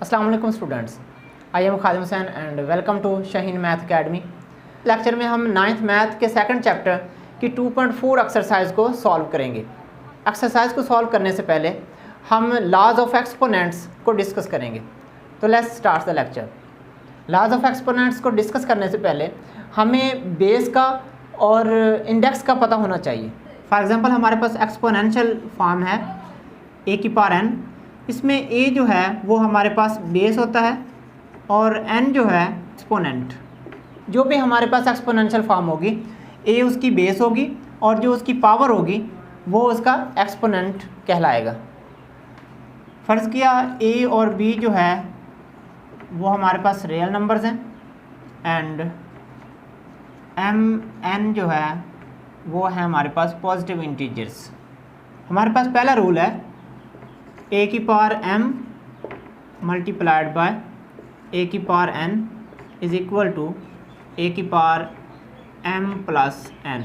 अस्सलाम वालेकुम students, I am Khalid Hussain and welcome to Shaheen math academy. Lecture में हम 9th मैथ के सेकंड चैप्टर की 2.4 एक्सरसाइज को सॉल्व करेंगे। एक्सरसाइज को सॉल्व करने से पहले हम लॉज ऑफ एक्सपोनेंट्स को डिस्कस करेंगे। तो let's start the lecture. Laws of exponents को डिस्कस करने से पहले हमें बेस का और इंडेक्स का पता होना चाहिए। फॉर एग्जांपल हमारे पास एक्सपोनेंशियल फॉर्म है a की पावर n। इसमें a जो है वो हमारे पास बेस होता है और n जो है एक्सपोनेंट। जो भी हमारे पास एक्सपोनेंशियल फॉर्म होगी a उसकी बेस होगी और जो उसकी पावर होगी वो उसका एक्सपोनेंट कहलाएगा। फ़र्ज़ किया a और b जो है वो हमारे पास रियल नंबर्स हैं एंड m n जो है वो है हमारे पास पॉजिटिव इंटीजर्स। हमारे पास पहला रूल है a की power m multiplied by a की power n is equal to a की पावर m प्लस n।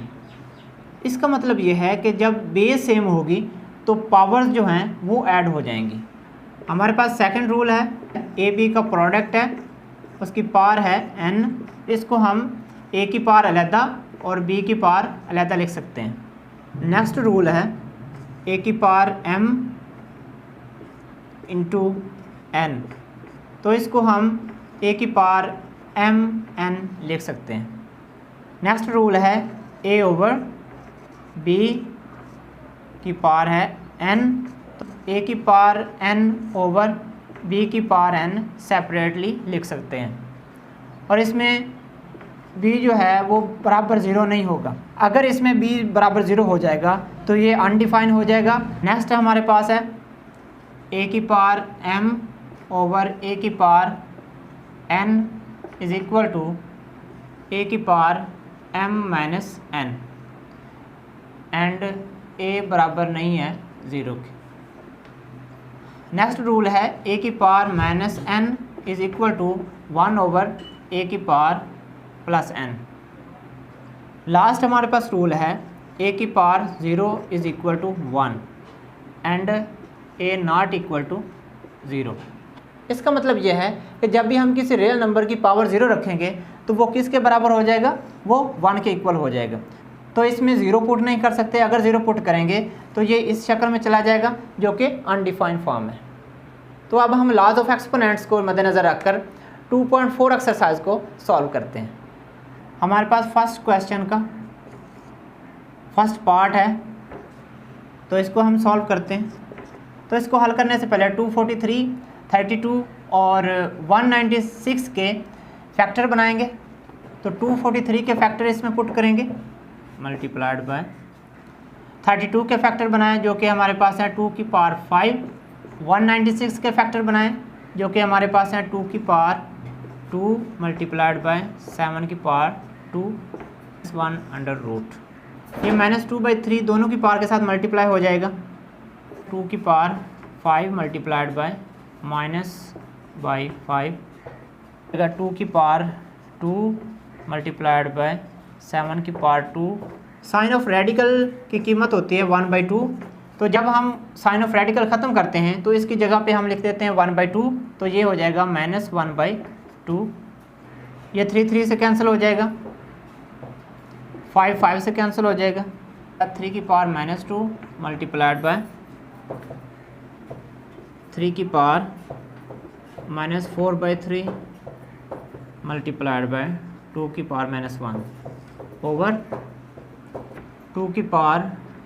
इसका मतलब ये है कि जब बेस सेम होगी तो पावर्स जो हैं वो ऐड हो जाएंगी। हमारे पास सेकंड रूल है a b का प्रोडक्ट है, उसकी पावर है n। इसको हम a की पावर अलहदा और b की पावर अलहदा लिख सकते हैं। नेक्स्ट रूल है a की पावर m इंटू n, तो इसको हम a की पावर m n लिख सकते हैं। नेक्स्ट रूल है a ओवर b की पावर है n, तो a की पावर n ओवर b की पावर n सेपरेटली लिख सकते हैं। और इसमें b जो है वो बराबर ज़ीरो नहीं होगा। अगर इसमें b बराबर ज़ीरो हो जाएगा तो ये अनडिफाइन हो जाएगा। नेक्स्ट हमारे पास है a की पावर m ओवर a की power n is equal to a की power m minus n and a बराबर नहीं है ज़ीरो के। नेक्स्ट रूल है a की power minus n is equal to 1 over a की पावर प्लस n। लास्ट हमारे पास रूल है a की power 0 is equal to 1 and a not equal to 0। इसका मतलब यह है कि जब भी हम किसी रियल नंबर की पावर 0 रखेंगे तो वो किसके बराबर हो जाएगा, वो 1 के इक्वल हो जाएगा। तो इसमें 0 पुट नहीं कर सकते। अगर 0 पुट करेंगे तो ये इस शक्ल में चला जाएगा जो कि अनडिफाइंड फॉर्म है। तो अब हम लॉज ऑफ एक्सपोनेंट्स को मद्देनज़र रखकर 2.4 एक्सरसाइज को सॉल्व करते हैं। हमारे पास फर्स्ट क्वेश्चन का फर्स्ट पार्ट है तो इसको हम सॉल्व करते हैं। तो इसको हल करने से पहले 243, 32 और 196 के फैक्टर बनाएंगे। तो 243 के फैक्टर इसमें पुट करेंगे मल्टीप्लाइड बाय 32 के फैक्टर बनाएं जो कि हमारे पास है 2 की पावर 5। 196 के फैक्टर बनाएं जो कि हमारे पास है 2 की पावर 2 मल्टीप्लाइड बाय 7 की पावर 2 1 अंडर रूट। ये -2/3 दोनों की पावर के साथ मल्टीप्लाई हो जाएगा। 2 की पावर 5 मल्टीप्लाइड बाय -/5 2 की पावर 2 मल्टीप्लाइड बाय 7 की पावर 2। साइन ऑफ रेडिकल की कीमत होती है 1/2। तो जब हम साइन ऑफ रेडिकल ख़त्म करते हैं तो इसकी जगह पे हम लिख देते हैं 1/2। तो ये हो जाएगा -1/2। ये 3 से कैंसिल हो जाएगा, 5 से कैंसिल हो जाएगा। 3 की पावर -2 मल्टीप्लाइड बाय 3 की पावर -4/3 मल्टीप्लाइड बाय 2 की पावर -1 ओवर 2 की power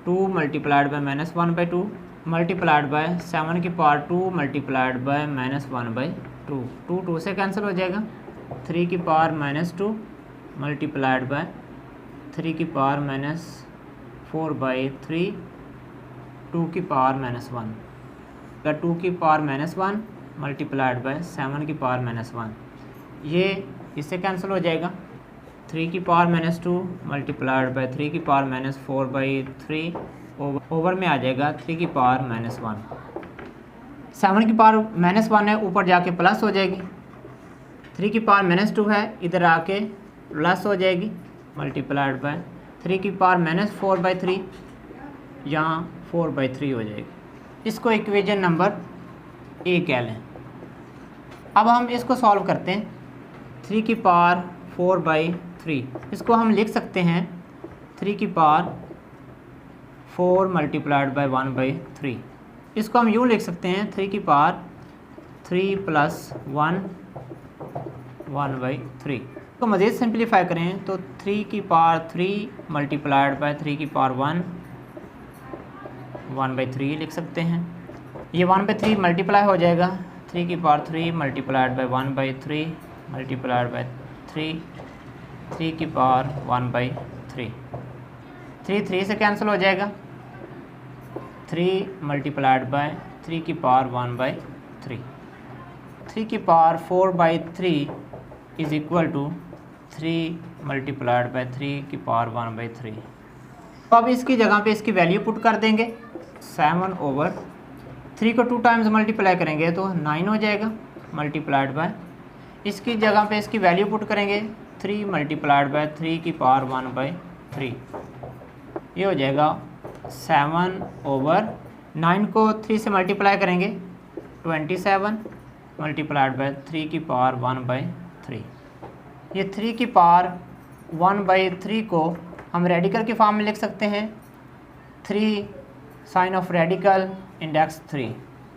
2 multiplied by -1/2 multiplied by 7 की पावर 2 मल्टीप्लाइड बाय -1/2। 2 से कैंसिल हो जाएगा। 3 की पावर -2 मल्टीप्लाइड बाय 3 की पावर -4/3 2 की पावर -1 का 2 की पावर -1 मल्टीप्लाइड बाय 7 की पावर -1। ये इससे कैंसिल हो जाएगा। 3 की पावर -2 मल्टीप्लाइड बाय 3 की पावर -4/3 ओवर में आ जाएगा 3 की पावर -1। 7 की पावर -1 है, ऊपर जाके प्लस हो जाएगी। 3 की पावर -2 है, इधर आके प्लस हो जाएगी मल्टीप्लाइड बाय 3 की पावर -4/3 यहाँ 4/3 हो जाएगी। इसको इक्वेशन नंबर ए कह लें। अब हम इसको सॉल्व करते हैं। 3 की पावर 4/3, इसको हम लिख सकते हैं 3 की पावर 4 मल्टीप्लाइड बाई 1/3। इसको हम यूँ लिख सकते हैं 3 की पावर 3 + 1 1/3। तो मज़ीद सिंप्लीफाई करें तो 3 की पावर 3 मल्टीप्लाइड बाई 3 की पावर 1 1/3 लिख सकते हैं। ये 1/3 मल्टीप्लाई हो जाएगा, 3 की power 3 multiplied by 1/3 multiplied by 3 की पावर 1/3। 3 से कैंसिल हो जाएगा, 3 मल्टीप्लाइड बाई 3 की पावर 1/3। 3 की power 4/3 is equal to 3 multiplied by 3 की पावर 1/3। तो अब इसकी जगह पे इसकी वैल्यू पुट कर देंगे। 7/3 को 2 टाइम्स मल्टीप्लाई करेंगे तो 9 हो जाएगा, मल्टीप्लाइड बाय इसकी जगह पे इसकी वैल्यू पुट करेंगे 3 मल्टीप्लाइड बाय 3 की पावर 1/3। ये हो जाएगा 7/9 को 3 से मल्टीप्लाई करेंगे 27 मल्टीप्लाइड बाय 3 की पावर 1/3। ये 3 की पावर 1/3 को हम रेडिकल की फॉर्म में लिख सकते हैं 3 साइन ऑफ रेडिकल इंडेक्स 3।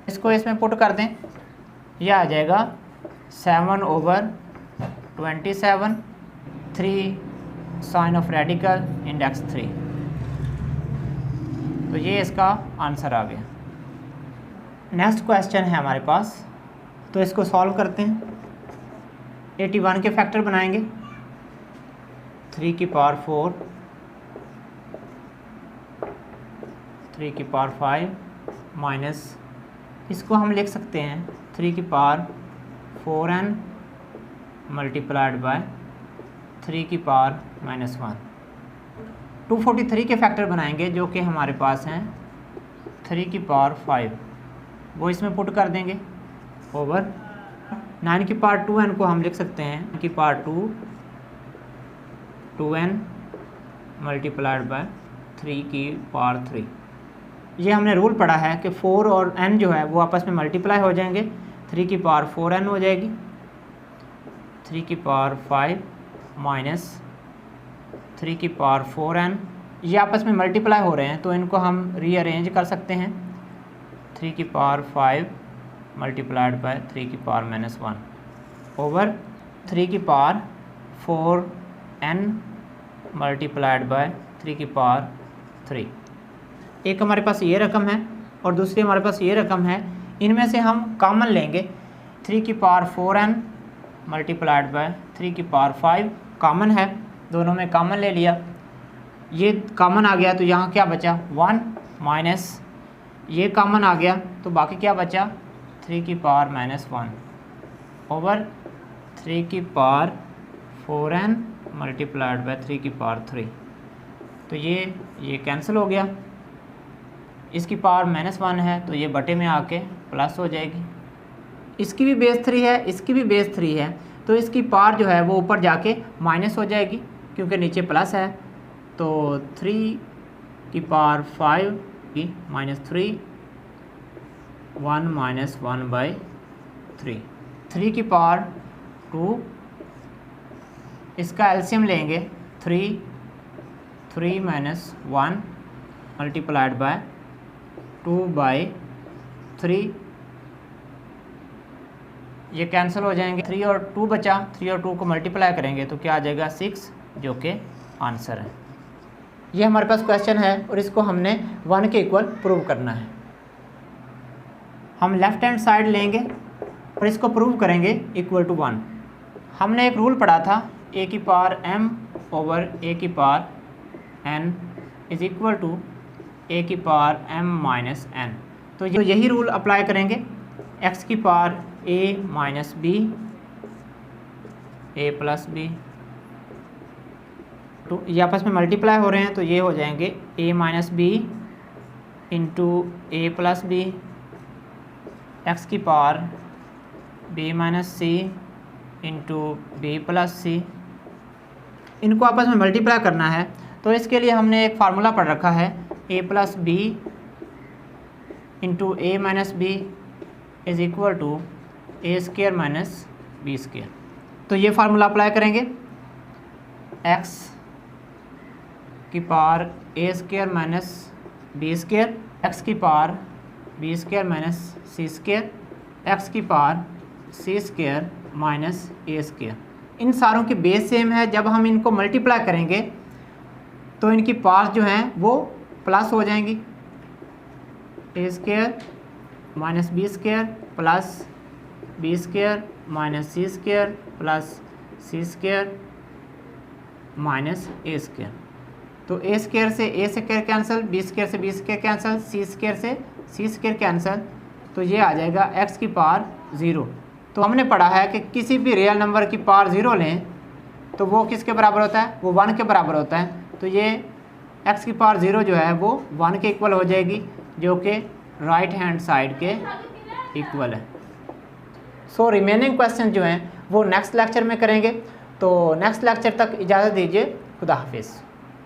इसको इसमें पुट कर दें, यह आ जाएगा 7/27 3 साइन ऑफ रेडिकल इंडेक्स 3। तो ये इसका आंसर आ गया। नेक्स्ट क्वेश्चन है हमारे पास, तो इसको सॉल्व करते हैं। 81 के फैक्टर बनाएंगे, 3 की पावर 4 3 की पावर 5 माइनस इसको हम लिख सकते हैं 3 की पावर 4n मल्टीप्लाइड बाय 3 की पावर -1। 243 के फैक्टर बनाएंगे जो कि हमारे पास हैं 3 की पावर 5, वो इसमें पुट कर देंगे ओवर 9 की पावर 2n को हम लिख सकते हैं की पावर 2n मल्टीप्लाइड बाय 3 की पावर 3। ये हमने रूल पढ़ा है कि 4 और n जो है वो आपस में मल्टीप्लाई हो जाएंगे, 3 की पावर 4n हो जाएगी, 3 की पावर 5 माइनस 3 की पावर 4n, ये आपस में मल्टीप्लाई हो रहे हैं तो इनको हम रीअरेंज कर सकते हैं 3 की पावर 5 मल्टीप्लाइड बाय 3 की पावर -1 ओवर 3 की पावर 4n मल्टीप्लाइड बाय 3 की पावर 3। एक हमारे पास ये रकम है और दूसरी हमारे पास ये रकम है, इनमें से हम कॉमन लेंगे 3 की पावर 4n मल्टीप्लाइड बाय 3 की पावर 5 कॉमन है, दोनों में कॉमन ले लिया, ये कॉमन आ गया तो यहाँ क्या बचा 1 माइनस ये कॉमन आ गया तो बाकी क्या बचा 3 की पावर -1 ओवर 3 की पावर 4n मल्टीप्लाइड बाय 3 की पावर 3। तो ये कैंसिल हो गया, इसकी पावर -1 है तो ये बटे में आके प्लस हो जाएगी, इसकी भी बेस 3 है, इसकी भी बेस 3 है तो इसकी पावर जो है वो ऊपर जाके माइनस हो जाएगी क्योंकि नीचे प्लस है। तो 3 की पावर 5 की -3 1 - 1/3, 3 की पावर 2 इसका एलसीएम लेंगे 3 - 1 मल्टीप्लाइड बाय 2/3, ये कैंसिल हो जाएंगे, 3 और 2 बचा, 3 और 2 को मल्टीप्लाई करेंगे तो क्या आ जाएगा 6 जो कि आंसर है। ये हमारे पास क्वेश्चन है और इसको हमने 1 के इक्वल प्रूव करना है। हम लेफ़्ट हैंड साइड लेंगे और इसको प्रूव करेंगे इक्वल टू 1। हमने एक रूल पढ़ा था a की पावर m ओवर a की power n is equal to a की पावर m माइनस n। तो यही रूल अप्लाई करेंगे, x की power a minus b a plus b, तो ये आपस में मल्टीप्लाई हो रहे हैं तो ये हो जाएंगे a minus B into A plus B, X की power b minus C into B plus C. इनको आपस में मल्टीप्लाई करना है तो इसके लिए हमने एक फार्मूला पढ़ रखा है a plus B into A minus B is equal to A square minus B square. तो ये फार्मूला अप्लाई करेंगे, एक्स की power A square minus B square, X की power B square minus C square, X की power C square minus A square. इन सारों की base same है, जब हम इनको मल्टीप्लाई करेंगे तो इनकी पावर्स जो हैं वो प्लस हो जाएंगी, A square minus B square plus B square minus C square plus C square minus A square. तो ए स्क्वायर से A square cancel, B square से B square cancel, C square से C square cancel, तो ये आ जाएगा x की power 0। तो हमने पढ़ा है कि किसी भी रियल नंबर की पावर 0 लें तो वो किसके बराबर होता है, वो 1 के बराबर होता है। तो ये एक्स की पावर 0 जो है वो 1 के इक्वल हो जाएगी, जो कि राइट हैंड साइड के इक्वल है। सो रिमेनिंग क्वेश्चन जो हैं वो नेक्स्ट लेक्चर में करेंगे। तो नेक्स्ट लेक्चर तक इजाज़त दीजिए, खुदा हाफिज़।